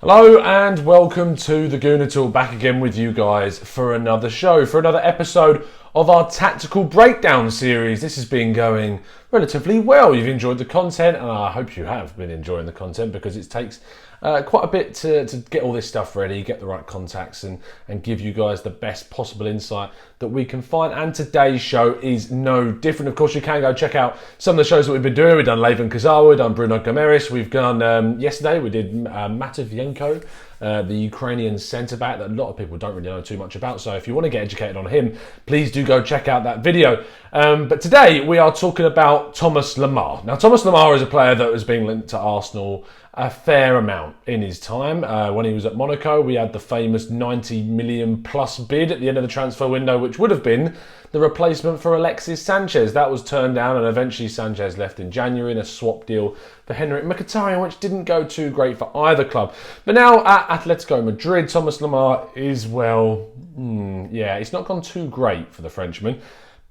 Hello and welcome to the Gooner Tool, back again with you guys for another show, for another episode of our tactical breakdown series. This has been going relatively well. You've enjoyed the content, and I hope you have been enjoying the content, because it takes quite a bit to get all this stuff ready, get the right contacts, and give you guys the best possible insight that we can find. And today's show is no different. Of course, you can go check out some of the shows that we've been doing. We've done Levan Kazawa, we've done Bruno Gomeris, we've done yesterday we did Matevyenko, the Ukrainian centre-back that a lot of people don't really know too much about. So if you want to get educated on him, please do go check out that video. But today we are talking about Thomas Lemar. Now, Thomas Lemar is a player that has been linked to Arsenal a fair amount in his time. When he was at Monaco, we had the famous 90 million plus bid at the end of the transfer window, which would have been the replacement for Alexis Sanchez. That was turned down, and eventually Sanchez left in January in a swap deal for Henrik Mkhitaryan, which didn't go too great for either club. But now at Atletico Madrid, Thomas Lemar is, it's not gone too great for the Frenchman.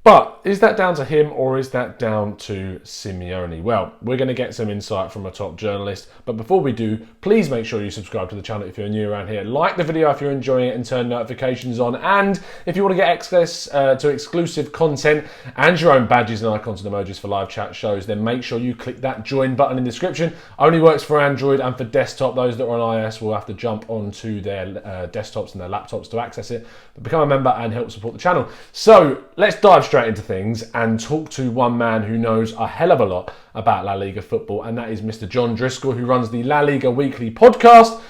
But is that down to him, or is that down to Simeone? Well, we're going to get some insight from a top journalist. But before we do, please make sure you subscribe to the channel if you're new around here. Like the video if you're enjoying it, and turn notifications on. And if you want to get access to exclusive content and your own badges and icons and emojis for live chat shows, then make sure you click that join button in the description. Only works for Android and for desktop. Those that are on iOS will have to jump onto their desktops and their laptops to access it. But become a member and help support the channel. So let's dive straight into things and talk to one man who knows a hell of a lot about La Liga football, and that is Mr. John Driscoll, who runs the LaLigaWeekly podcast,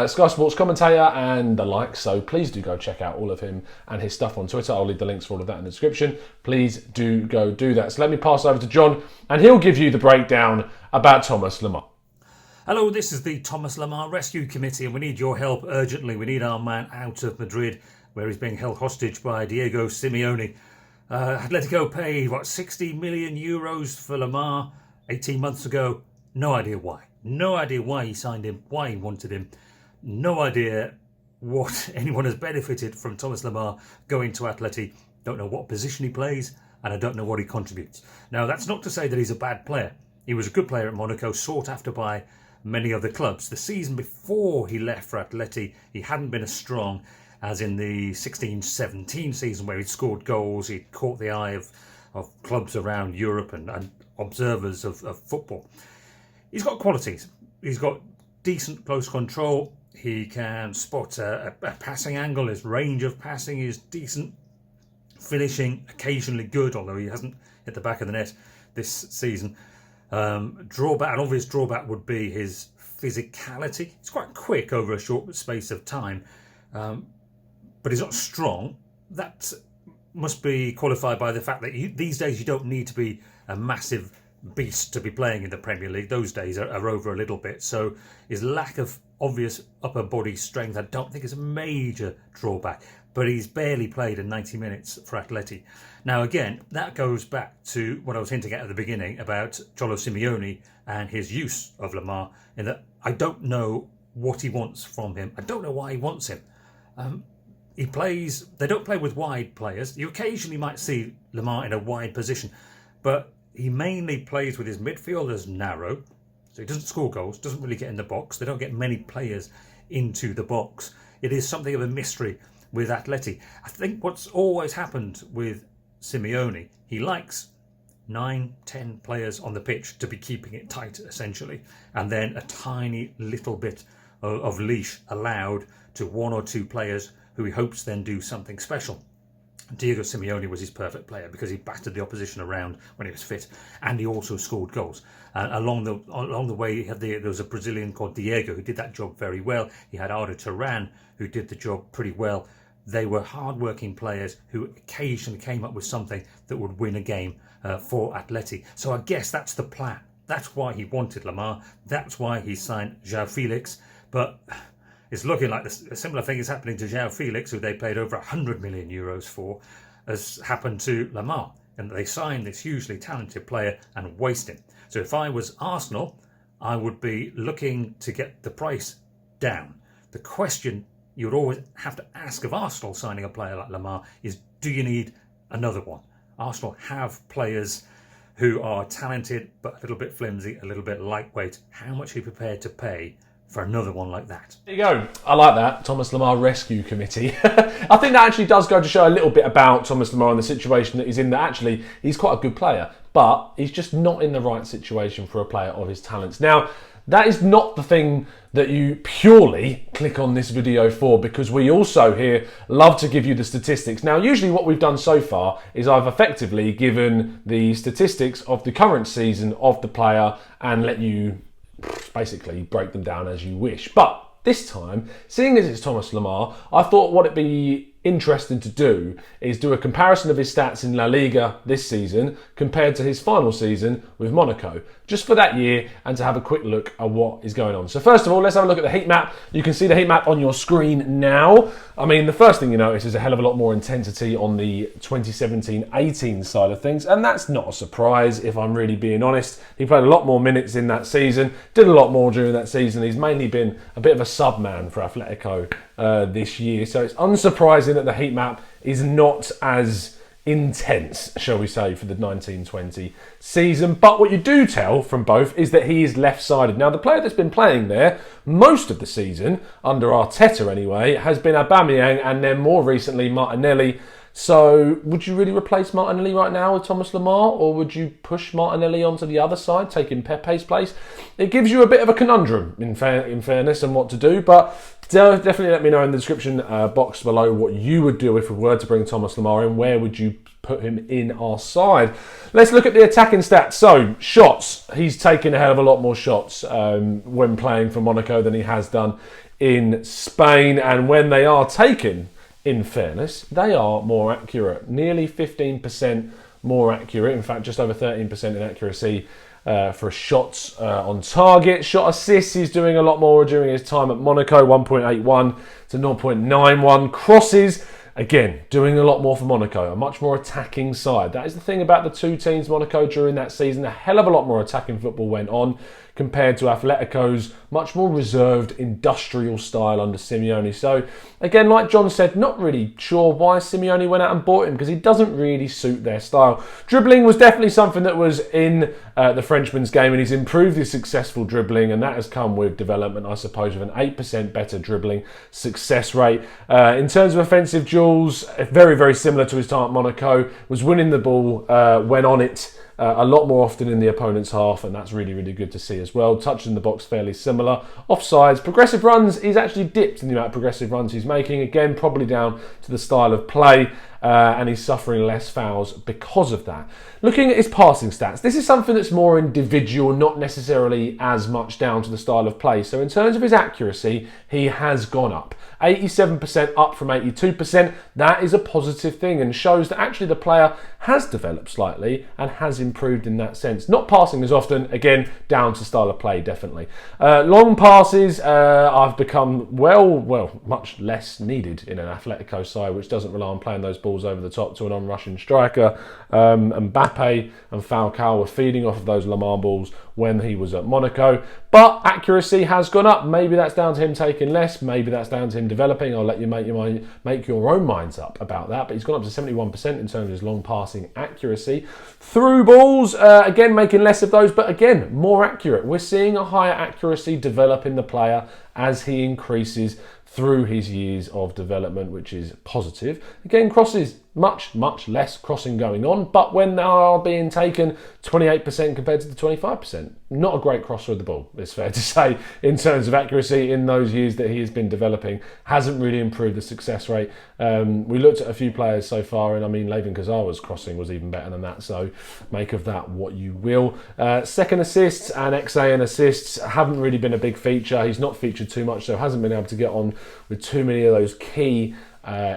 Sky Sports commentator and the like. So please do go check out all of him and his stuff on Twitter. I'll leave the links for all of that in the description. Please do go do that. So let me pass over to John, and he'll give you the breakdown about Thomas Lemar. Hello, this is the Thomas Lemar Rescue Committee, and we need your help urgently. We need our man out of Madrid, where he's being held hostage by Diego Simeone. Atletico paid, 60 million euros for Lemar 18 months ago. No idea why. No idea why he signed him, why he wanted him. No idea what anyone has benefited from Thomas Lemar going to Atleti. Don't know what position he plays, and I don't know what he contributes. Now, that's not to say that he's a bad player. He was a good player at Monaco, sought after by many other clubs. The season before he left for Atleti, he hadn't been as strong as in the 16-17 season, where he'd scored goals, he'd caught the eye of clubs around Europe and observers of football. He's got qualities. He's got decent close control. He can spot a passing angle. His range of passing is decent. Finishing, occasionally good, although he hasn't hit the back of the net this season. An obvious drawback would be his physicality. He's quite quick over a short space of time. But he's not strong. That must be qualified by the fact that these days you don't need to be a massive beast to be playing in the Premier League. Those days are over a little bit. So his lack of obvious upper body strength, I don't think is a major drawback. But he's barely played in 90 minutes for Atleti. Now, again, that goes back to what I was hinting at the beginning about Cholo Simeone and his use of Lemar, in that I don't know what he wants from him. I don't know why he wants him. They don't play with wide players. You occasionally might see Lemar in a wide position, but he mainly plays with his midfielders narrow, so he doesn't score goals, doesn't really get in the box. They don't get many players into the box. It is something of a mystery with Atleti. I think what's always happened with Simeone, he likes 9-10 players on the pitch to be keeping it tight, essentially, and then a tiny little bit of leash allowed to one or two players who he hopes then do something special. Diego Simeone was his perfect player because he battered the opposition around when he was fit, and he also scored goals. Along the way, there was a Brazilian called Diego who did that job very well. He had Arda Turan who did the job pretty well. They were hard-working players who occasionally came up with something that would win a game for Atleti. So I guess that's the plan. That's why he wanted Lemar. That's why he signed João Felix. But it's looking like a similar thing is happening to João Felix, who they paid over 100 million euros for, as happened to Lemar. And they signed this hugely talented player and waste him. So if I was Arsenal, I would be looking to get the price down. The question you would always have to ask of Arsenal signing a player like Lemar is, do you need another one? Arsenal have players who are talented but a little bit flimsy, a little bit lightweight. How much are you prepared to pay for another one like that. There you go. I like that. Thomas Lemar Rescue Committee. I think that actually does go to show a little bit about Thomas Lemar and the situation that he's in, that actually he's quite a good player, but he's just not in the right situation for a player of his talents. Now, that is not the thing that you purely click on this video for, because we also here love to give you the statistics. Now, usually what we've done so far is I've effectively given the statistics of the current season of the player and let you basically break them down as you wish. But this time, seeing as it's Thomas Lemar, I thought what it'd be interesting to do is do a comparison of his stats in La Liga this season compared to his final season with Monaco, just for that year, and to have a quick look at what is going on. So first of all, let's have a look at the heat map. You can see the heat map on your screen now. I mean, the first thing you notice is a hell of a lot more intensity on the 2017-18 side of things, and that's not a surprise if I'm really being honest. He played a lot more minutes in that season, did a lot more during that season. He's mainly been a bit of a sub-man for Atletico this year, so it's unsurprising that the heat map is not as intense, shall we say, for the 1920 season. But what you do tell from both is that he is left-sided. Now, the player that's been playing there most of the season, under Arteta anyway, has been Aubameyang, and then more recently Martinelli. So would you really replace Martinelli right now with Thomas Lemar, or would you push Martinelli onto the other side, taking Pepe's place? It gives you a bit of a conundrum, in fairness, and what to do, but definitely let me know in the description box below what you would do if we were to bring Thomas Lemar in. Where would you put him in our side? Let's look at the attacking stats. So, shots. He's taken a hell of a lot more shots when playing for Monaco than he has done in Spain, and when they are taken, in fairness, they are more accurate. Nearly 15% more accurate. In fact, just over 13% in accuracy for shots on target. Shot assists, he's doing a lot more during his time at Monaco, 1.81 to 0.91. Crosses, again, doing a lot more for Monaco, a much more attacking side. That is the thing about the two teams, Monaco, during that season. A hell of a lot more attacking football went on compared to Atletico's much more reserved industrial style under Simeone. So, again, like John said, not really sure why Simeone went out and bought him, because he doesn't really suit their style. Dribbling was definitely something that was in the Frenchman's game, and he's improved his successful dribbling, and that has come with development, I suppose, with an 8% better dribbling success rate. In terms of offensive duels, very, very similar to his time at Monaco, was winning the ball when on it a lot more often in the opponent's half, and that's really, really good to see as well. Touching the box fairly similar. Offsides, progressive runs, he's actually dipped in the amount of progressive runs he's making. Again, probably down to the style of play, and he's suffering less fouls because of that. Looking at his passing stats, this is something that's more individual, not necessarily as much down to the style of play. So in terms of his accuracy, he has gone up. 87% up from 82%. That is a positive thing and shows that actually the player has developed slightly and has improved in that sense. Not passing as often, again, down to style of play, definitely. Long passes, I've become, much less needed in an Atletico side, which doesn't rely on playing those balls over the top to an on-rushing striker. Mbappe and Falcao were feeding off of those Lemar balls when he was at Monaco. But accuracy has gone up. Maybe that's down to him taking less. Maybe that's down to him developing. I'll let you make your own minds up about that. But he's gone up to 71% in terms of his long passing accuracy. Through balls, again, making less of those, but again, more accurate. We're seeing a higher accuracy develop in the player as he increases through his years of development, which is positive. Again, crosses, much less crossing going on, but when they are being taken, 28% compared to the 25%. Not a great crosser of the ball, it's fair to say, in terms of accuracy in those years that he has been developing. Hasn't really improved the success rate. We looked at a few players so far, and I mean, Layvin Kazawa's crossing was even better than that, so make of that what you will. Second assists and XA and assists haven't really been a big feature. He's not featured too much, so hasn't been able to get on with too many of those key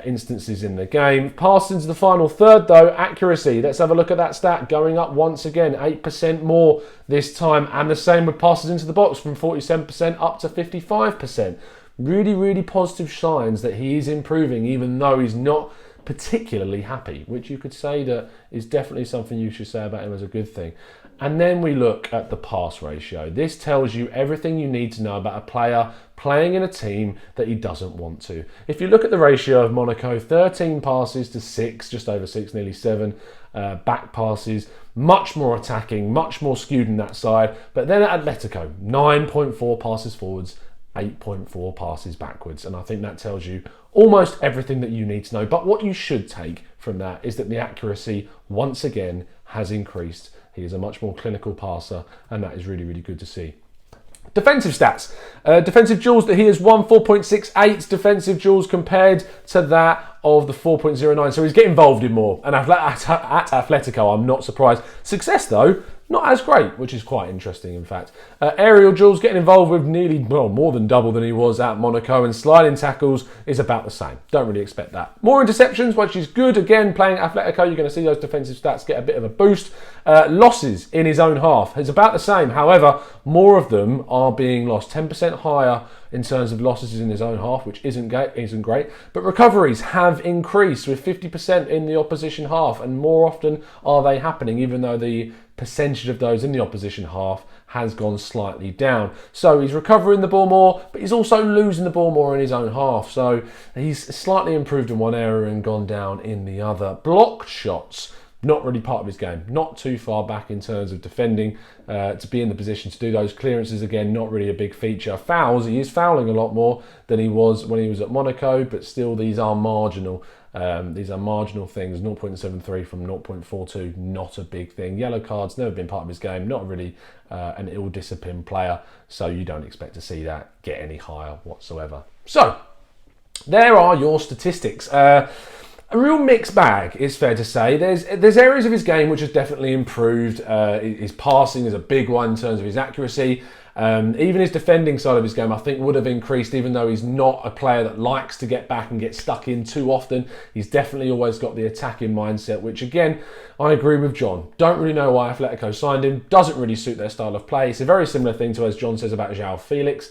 instances in the game. Passed into the final third though, accuracy. Let's have a look at that stat, going up once again, 8% more this time, and the same with passes into the box from 47% up to 55%. Really, really positive signs that he is improving, even though he's not particularly happy, which you could say that is definitely something you should say about him as a good thing. And then we look at the pass ratio. This tells you everything you need to know about a player playing in a team that he doesn't want to. If you look at the ratio of Monaco, 13 passes to 6, just over 6, nearly 7 back passes, much more attacking, much more skewed in that side. But then at Atletico, 9.4 passes forwards, 8.4 passes backwards. And I think that tells you almost everything that you need to know. But what you should take from that is that the accuracy, once again, has increased. He is a much more clinical passer, and that is really, really good to see. Defensive stats. Defensive duels that he has won, 4.68 defensive duels compared to that of the 4.09. So he's getting involved in more. And at Atletico, I'm not surprised. Success, though, not as great, which is quite interesting, in fact. Aerial duels, getting involved with nearly, well, more than double than he was at Monaco, and sliding tackles is about the same. Don't really expect that. More interceptions, which is good. Again, playing Atletico, you're going to see those defensive stats get a bit of a boost. Losses in his own half is about the same. However, more of them are being lost. 10% higher in terms of losses in his own half, which isn't great. But recoveries have increased with 50% in the opposition half, and more often are they happening, even though the percentage of those in the opposition half has gone slightly down. So he's recovering the ball more, but he's also losing the ball more in his own half. So he's slightly improved in one area and gone down in the other. Blocked shots, not really part of his game. Not too far back in terms of defending, to be in the position to do those. Clearances, again, not really a big feature. Fouls, he is fouling a lot more than he was when he was at Monaco, but still these are marginal. These are marginal things. 0.73 from 0.42, not a big thing. Yellow cards, never been part of his game. Not really an ill-disciplined player, so you don't expect to see that get any higher whatsoever. So, there are your statistics. A real mixed bag, it's fair to say. There's areas of his game which has definitely improved. His passing is a big one in terms of his accuracy. Even his defending side of his game, I think, would have increased, even though he's not a player that likes to get back and get stuck in too often. He's definitely always got the attacking mindset, which, again, I agree with John. Don't really know why Atletico signed him. Doesn't really suit their style of play. It's a very similar thing to, as John says, about João Felix.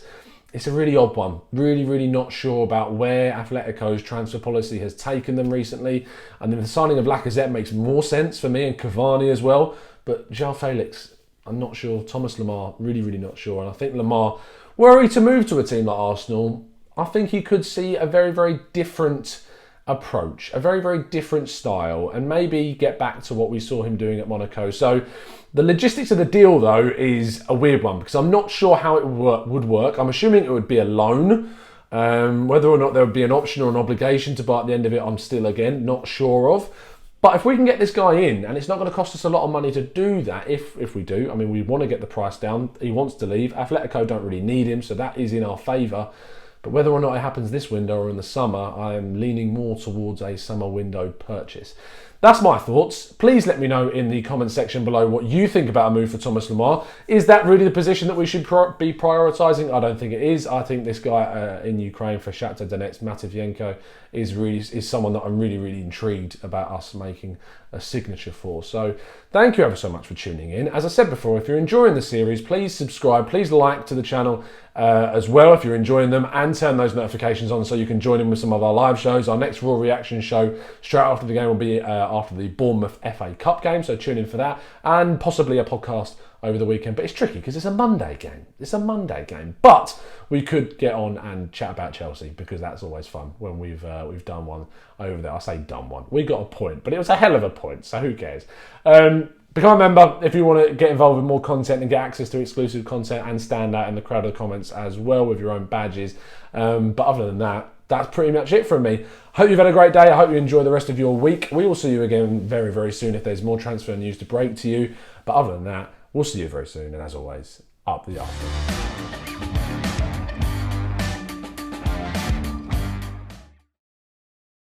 It's a really odd one. Really, really not sure about where Atletico's transfer policy has taken them recently. And then the signing of Lacazette makes more sense for me, and Cavani as well. But João Felix, I'm not sure. Thomas Lemar, really, really not sure. And I think Lemar, were he to move to a team like Arsenal, I think he could see a very, very different approach, a very, very different style, and maybe get back to what we saw him doing at Monaco. So the logistics of the deal, though, is a weird one, because I'm not sure how it would work. I'm assuming it would be a loan. Whether or not there would be an option or an obligation to buy at the end of it, I'm still, again, not sure of. But if we can get this guy in, and it's not going to cost us a lot of money to do that, if we do, I mean, we want to get the price down. He wants to leave. Atletico don't really need him, so that is in our favour. But whether or not it happens this window or in the summer, I am leaning more towards a summer window purchase. That's my thoughts. Please let me know in the comment section below what you think about a move for Thomas Lemar. Is that really the position that we should be prioritising? I don't think it is. I think this guy in Ukraine for Shakhtar Donetsk, Matvienko, is someone that I'm really, really intrigued about us making a signature for. So thank you ever so much for tuning in. As I said before, if you're enjoying the series, please subscribe, please like to the channel as well if you're enjoying them, and turn those notifications on so you can join in with some of our live shows. Our next Raw reaction show straight after the game will be after the Bournemouth FA Cup game, so tune in for that, and possibly a podcast over the weekend. But it's tricky because it's a Monday game. It's a Monday game. But we could get on and chat about Chelsea, because that's always fun when we've done one over there. I say done one. We got a point, but it was a hell of a point, so who cares? Become a member if you want to get involved with more content and get access to exclusive content and stand out in the crowd of the comments as well with your own badges. But other than that, that's pretty much it from me. Hope you've had a great day. I hope you enjoy the rest of your week. We will see you again very, very soon if there's more transfer news to break to you. But other than that, we'll see you very soon. And as always, up the after.